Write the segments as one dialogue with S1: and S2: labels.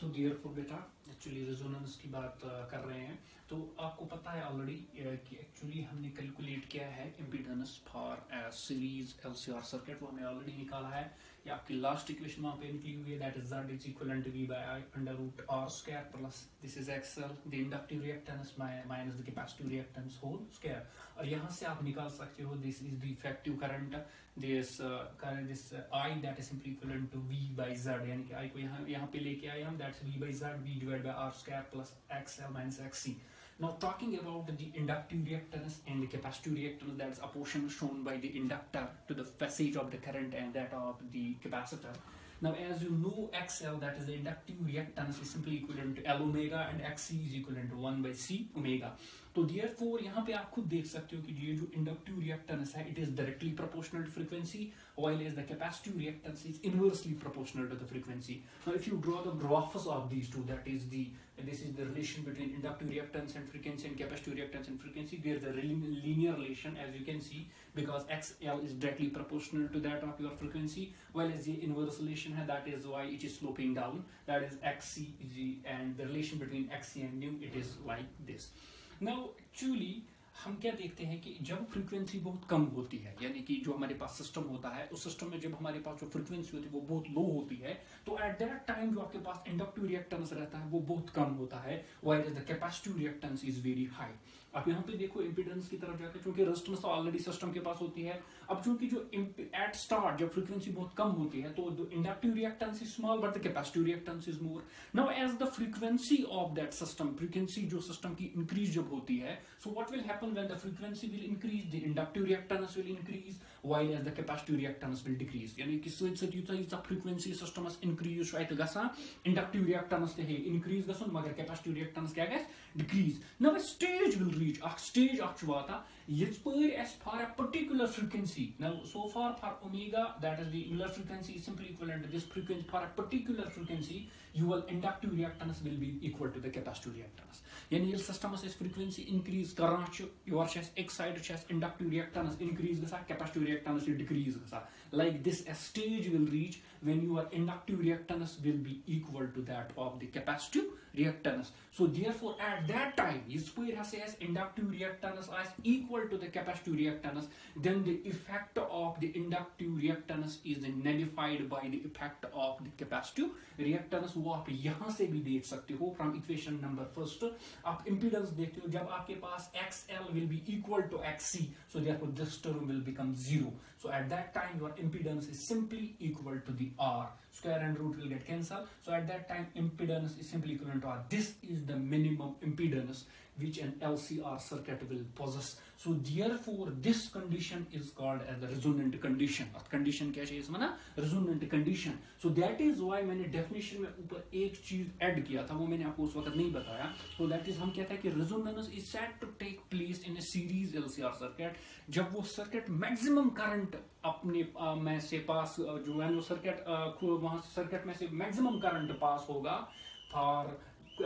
S1: तो देयरफॉर बेटा actually resonance की बात कर रहे हैं। तो आपको पता है ऑलरेडी कि एक्चुअली हमने कैलकुलेट किया है impedance for series LCR circuit, वो हमने ऑलरेडी निकाला है। ये आपकी लास्ट इक्वेशन वहां पे निकली हुई है, that is Z is equivalent to V by I under root R square plus this is XL the inductive reactance minus the capacitive reactance whole square. और यहाँ से आप निकाल सकते हो this is the effective current, this I that is simply equivalent to V by Z, यानी कि I को यहाँ पे लेके आए हम, that's V by Z, V divide by R square plus XL minus XC। Now talking about the inductive reactance and the capacitive reactance, that is a portion shown by the inductor to the passage of the current and that of the capacitor. Now as you know, XL, that is the inductive reactance, is simply equivalent to L omega and XC is equivalent to 1 by C omega. तो therefore यहाँ पे आप खुद देख सकते हो कि ये जो inductive reactance है, it is directly proportional to frequency, while as the capacitive reactance is inversely proportional to the frequency. Now if you draw the graphs of these two, that is this is the relation between inductive reactance and frequency and capacitive reactance and frequency. There is a linear relation, as you can see, because XL is directly proportional to that of your frequency, while as the inverse relation है, that is why it is sloping down, that is XC and the relation between XC and nu, it is like this. Now actually हम क्या देखते हैं कि जब frequency बहुत कम होती है, यानी कि जो हमारे पास सिस्टम होता है, उस सिस्टम में जब हमारे पास जो फ्रीक्वेंसी होती है वो बहुत लो होती है, तो एट दैट टाइम जो आपके पास इंडक्टिव रिएक्टेंस रहता है वो बहुत कम होता है, while the capacitive reactance is very high. आप यहाँ पे देखो इंपीडेंस की तरफ जाकर, चूंकि रेजिस्टेंस तो ऑलरेडी सिस्टम के पास होती है, अब चूंकि जो एट स्टार्ट जब फ्रीक्वेंसी बहुत कम होती है तो the inductive reactance is small but the capacitive reactance is more. Now as the frequency of that system, frequency जो सिस्टम की इंक्रीज जब होती है, so what will happen when the frequency will increase, the inductive reactance will increase, while as the capacitive reactance will decrease. यानी कि switch से frequency system increase right गसा, inductive reactance ते है increase गसन, मगर capacitive reactance क्या गस decrease. Now a stage will reach, a stage actuata, as for a particular frequency. Now so far for omega, that is the Miller frequency is simply equivalent to this frequency. For a particular frequency, your inductive reactance will be equal to the capacitive reactance. यानी ये system से frequency increase करना चाहिए, your chest एक side chest inductive reactance increase गसा, capacitive reactance decrease गसा. Like this, a stage will reach when your inductive reactance will be equal to that of the capacitive reactance. So therefore, at that time, is where has inductive reactance as equal to the capacitive reactance, then the effect of the inductive reactance is nullified by the effect of the capacitive reactance. वो आप यहाँ से भी देख सकते हो from equation number first. आप impedance देखते हो, जब आपके पास XL will be equal to XC, so therefore this term will become 0. So at that time, your impedance is simply equal to the R. Square and root will get cancelled. So at that time, impedance is simply equivalent to R. This is the minimum impedance which an LCR circuit will possess. So therefore, this condition is called as the resonant condition. Condition क्या है इसमें ना? Resonant condition. So that is why मैंने definition में ऊपर एक चीज add किया था, वो मैंने आपको उस वक्त नहीं बताया. So that is हम कहते हैं कि resonance is said to take place in a series LCR circuit. जब वो circuit maximum current अपने में से पास जो है वो circuit वहाँ से circuit में से maximum current पास होगा for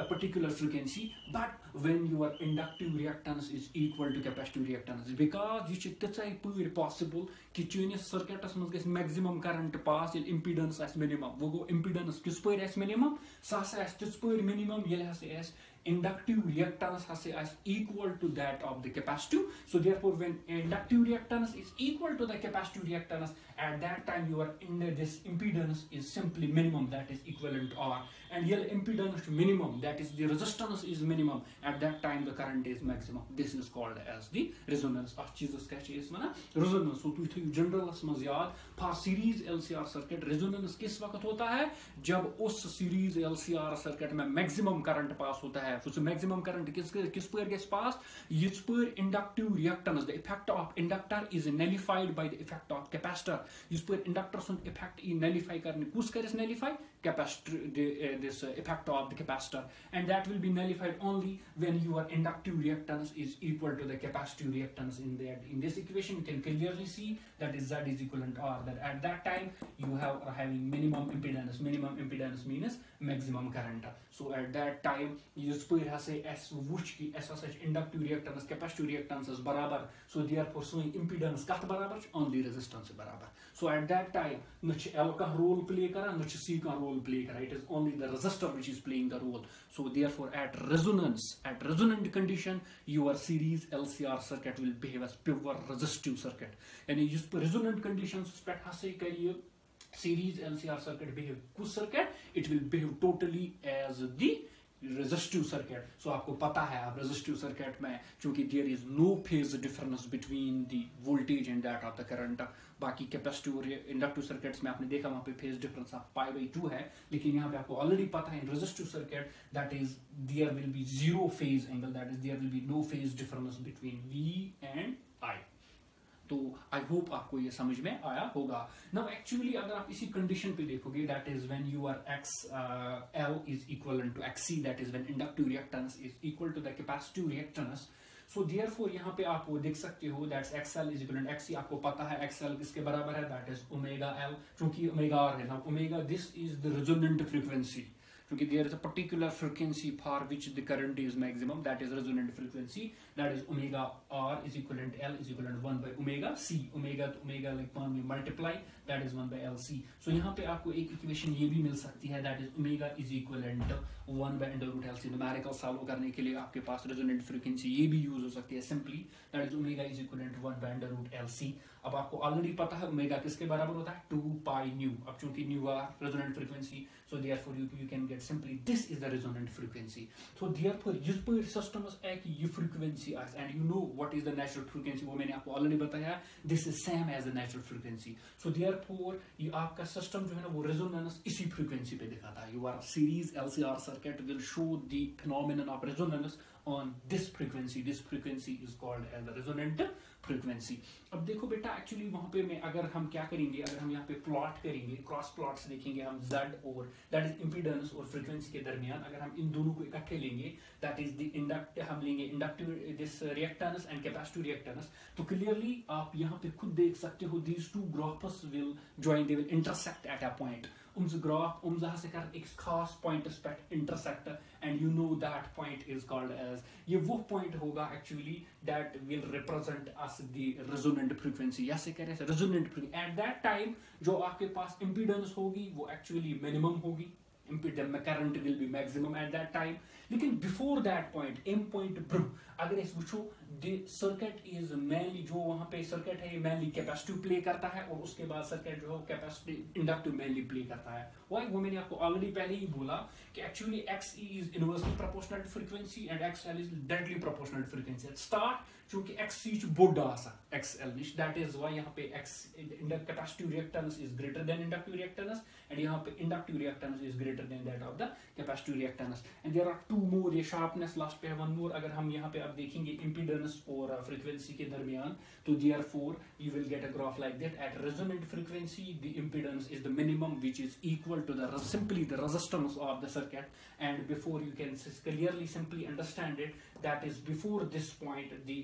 S1: a particular frequency, but when your inductive reactance is equal to capacitive reactance, because you should try possible कि चुनिस circuitस में गैस maximum current pass ये impedance as minimum, वो गो impedance किस पर as minimum, सास as किस पर minimum, ये लहसे as inductive reactance has as equal to that of the capacitive. So therefore, when inductive reactance is equal to the capacitive reactance, at that time your this impedance is simply minimum, that is equivalent to R, and here impedance minimum, that is the resistance is minimum, at that time the current is maximum. This is called as the resonance. चीज़ क्या चीज़ इसमें ना resonance. तो तुझे general असमझ याद for series LCR circuit resonance किस वक्त होता है, जब उस series LCR circuit में maximum current पास होता है. So maximum current किस पर gets passed, इस पर inductive reactance, the effect of inductor is nullified by the effect of capacitor. इस पर inductor सुन effect ई nullify करने, कुछ करें nullify capacitor this effect of the capacitor, and that will be nullified only when your inductive reactance is equal to the capacitive reactance. In this equation, you can clearly see that is Z is equivalent to R, that at that time you are having minimum impedance. Minimum impedance means maximum current. So at that time yus pur hasa S wuch ki S such inductive reactance capacitive reactance barabar, so therefore so impedance kat barabar on the resistance barabar. So at that time nach L ka role play kara, nach C ka role play kara, it is only the resistor which is playing the role. So therefore at resonant condition your series LCR circuit will behave as pure resistive circuit. And yus resonant conditions pe hasa kariye series LCR circuit behave kus circuit, it will behave totally as the resistive circuit. So आपको पता है आप resistive circuit में चूंकि there is no phase difference between the voltage and that of the current. बाकी capacitive और inductive circuits में आपने देखा वहाँ पे phase difference आप pi by 2 है, लेकिन यहाँ पे आपको already पता है in resistive circuit that is there will be zero phase angle, that is there will be no phase difference between V and I. तो आई होप आपको ये समझ में आया होगा. नाउ एक्चुअली अगर आप इसी कंडीशन पे देखोगे that is when your XL is equivalent to XC, that is when inductive reactance is equal to the capacitive reactance. So therefore यहाँ पे आप वो देख सकते हो that's XL is equivalent XC. आपको पता है XL किसके बराबर है, दैट इज ओमेगा L, क्योंकि ओमेगा R है ना. Omega this is the resonant frequency, क्योंकि there is a particular frequency for which the current is maximum, that is resonant frequency, that is omega R is equivalent L is equivalent 1 by omega C. Omega to omega like 1 में multiply, that is 1 by LC. So यहाँ पे आपको एक equation ये भी मिल सकती है, that is omega is equivalent 1 by under root LC. Numerical solve करने के लिए आपके पास रेजोनेंट फ्रीक्वेंसी ये भी यूज हो सकती है simply, that is omega is equivalent 1 by under root LC. अब आपको ऑलरेडी पता है ओमेगा किसके बराबर होता है, 2 पाई न्यू. अब चूंकि nu are resonant frequency, so therefore you can get simply this is the resonant frequency. So therefore जिस पर सिस्टम है कि ये फ्रीक्वेंसी है and you know what is the natural frequency, वो मैंने आपको ऑलरेडी बताया, this is same as the natural frequency. So therefore ये आपका सिस्टम जो है ना वो रेजोनेंस इसी फ्रीक्वेंसी पे दिखाता है. Your series LCR circuit will show the phenomenon of resonance on this frequency. This frequency is called as the resonant frequency. अब देखो बेटा एक्चुअली वहां पे मैं अगर हम क्या करेंगे, अगर हम यहाँ पे प्लॉट करेंगे, क्रॉस प्लॉट्स देखेंगे हम Z और दैट इज इंपीडेंस और फ्रीक्वेंसी के दरमियान, अगर हम इन दोनों को इकट्ठे लेंगे दैट इज द इंडक्टिव, हम लेंगे inductive this reactance and capacitive reactance, तो क्लियरली आप यहाँ पे खुद देख सकते हो these two graphs will join, they will intersect at a point. Graph जहाँ से कर एक खास पॉइंट पे intersect and you know that point is called as, ये वो पॉइंट होगा actually that will represent us the resonant frequency. या से कह रहे हैं resonant frequency at that time जो आपके पास इंपीडेंस होगी वो एक्चुअली मिनिमम होगी, current will be maximum at that time. लेकिन before that point M point ब्रू अगर इस वुचो द सर्किट इज मेनली, जो वहां पे सर्किट है ये मेनली कैपेसिटिव प्ले करता है और उसके बाद सर्किट जो है कैपेसिटिव इंडक्टिव मेनली प्ले करता है. वो मैंने आपको ऑलरेडी पहले ही बोला कि actually XE is inversely proportional to frequency and XL is directly proportional to frequency. At start चूंकि XC बोड आसा XL निश, दैट इज व्हाई यहाँ पे capacitive reactance is greater than inductive reactance and यहाँ पे inductive reactance is greater than that of the capacitive reactance. And there are two more, ये sharpness last पे है वन मोर. अगर हम यहाँ पे आप देखेंगे इंपीडेंस और फ्रीक्वेंसी के दरमियान, तो therefore you will get a graph like that. At resonant frequency the impedance is the minimum which is equal to the simply the resistance of the circuit, and before you can clearly simply understand it, that is before this point the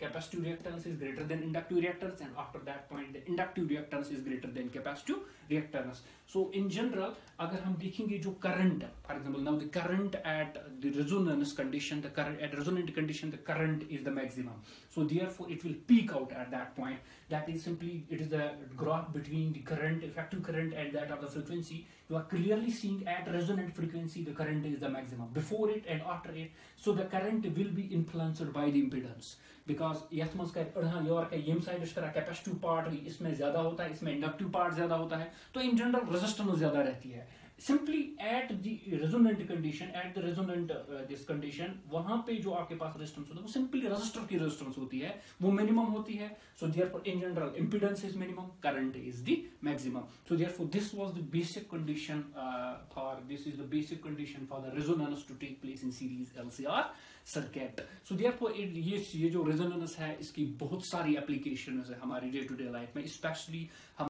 S1: capacitive reactance is greater than inductive reactance, and after that point the inductive reactance is greater than capacitive reactance. So in general अगर हम देखेंगे जो current, for example now the current at the resonance condition, the current at resonant condition the current is the maximum, so therefore it will peak out at that point. That is simply it is the graph between the current, effective current, and that of the frequency. You are clearly seeing at resonant frequency the current is the maximum, before it and after it. So the current will be influenced by the impedance, because yes मस का your का यम side इस तरह capacitive part इसमें ज्यादा होता है, इसमें इंडक्टिव पार्ट ज्यादा होता है, तो इन जनरल रेजिस्टेंस ज्यादा रहती है. Simply at the resonant condition, at the resonant this condition, वहां पे जो आपके पास रेजिस्टेंस होता है वो सिंपली रेजिस्टर की रेजिस्टेंस होती है, वो मिनिमम होती है. So therefore in general impedance is minimum, current is the maximum. So therefore this was the basic condition this is the basic condition for the resonance to take place in series LCR circuit. So therefore ये जो resonance है इसकी बहुत सारी applications है हमारी day to day life में, especially हम